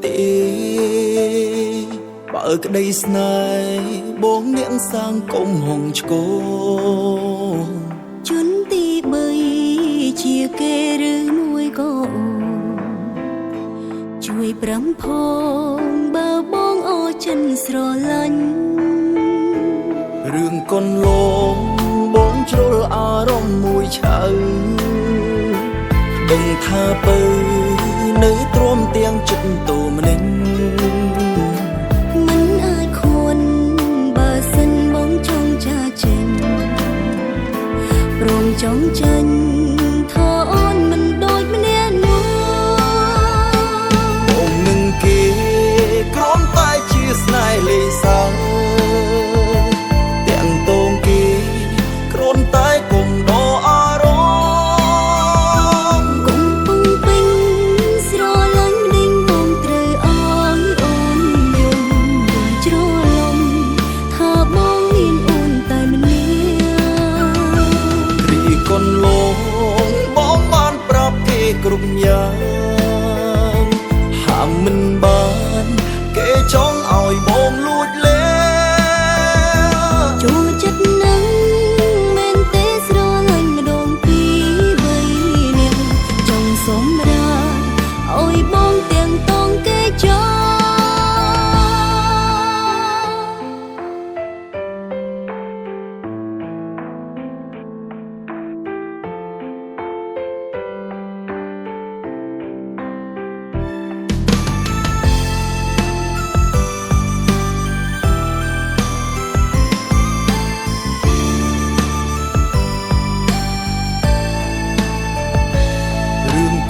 ទេបើក្តីស្នេហ៍បងនាងសាងកុំហងឆ្កោជនទី3ជាគេឬមួយក៏ជួយប្រាំផងបើបងអរចិនស្រឡាញ់រឿងកូនលងបងជ្រុលអារម្មណ៍មួយឆៅដឹងថាពើនៅទ្រាំទាំងចិត្តតូម្នេញមិនអាចខួនបើសិនបងចង់ចាចេញព្រមចង់ចាញ់ថាអូនមិនដូចម្នាក់នោះបងនឹងគេគ្រាន់តែជាស្នេហ៍លេងសើទាំងតងគេគ្រាន់តែគុំដកអារម្មណ៍គុំពុងពេញស្រឡាញ់ដេញបងត្រូវអើយអូនយំជ្រលំថាបងមានអូនតែម្នាក់រីកូនលងបងបានប្រាប់គេគ្រប់យ៉ាងហាមមិនបានគេចង់ឲ្យបងលួចលេចូលចិត្តនឹងមែនទេស្រឡាញ់ម្ដងពីរបីនាងចង់សម្រាប់ឲ្យបងទាំងតងគេចោ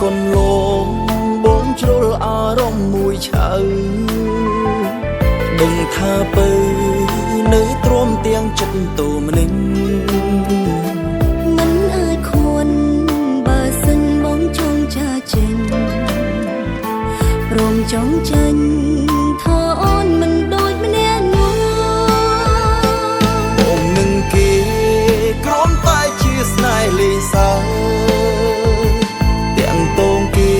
កូនលងបងជ្រុលអារម្មណ៍មួយឆៅដឹងថាពើនៅទ្រាំទាំងចិត្តតូម្នេញមិនអាចខួនបើសិនបងចង់ចាចេញព្រមចង់ចាញ់ថាអូនមិនដូចម្នាក់នោះបងនឹងគេគ្រាន់តែជាស្នេហ៍លេងសើតងគេ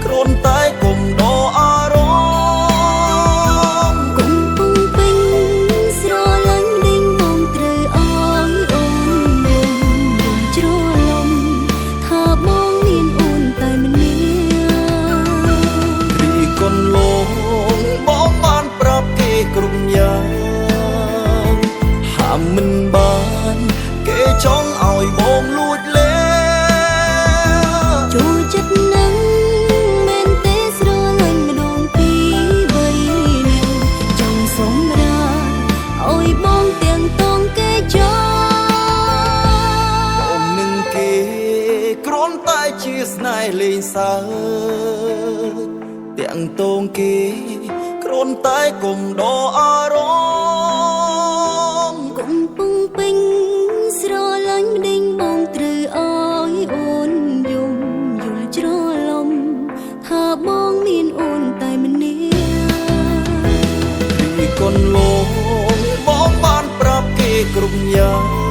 គ្រាន់តែគុំដកអារម្មណ៍គុំពុងពេញស្រឡាញ់ដេញបងត្រូវអើយអូនយំជ្រលំថាបងមានអូនតែម្នាក់រីកូនលងបងបានប្រាប់គេគ្រប់យ៉ាងហាមមិនបានគេចង់ឲ្យបងលួចលេចូលចិត្តនឹងមែនទេស្រឡាញ់ម្ដងពីរបីនាងចង់សម្រាប់ឲ្យបងទាំងតងគេចោបងនឹងគេគ្រាន់តែជាស្នេហ៍លេងសើទាំងតងគេគ្រាន់តែគុំដកអារម្មណ៍គុំពុងពេញស្រឡាញ់ដេញបងត្រូវអើយអូនយំជ្រលំថាបងមានអូនតែម្នាក់ពីកូនលងបងបានប្រាប់គេគ្រប់យ៉ាង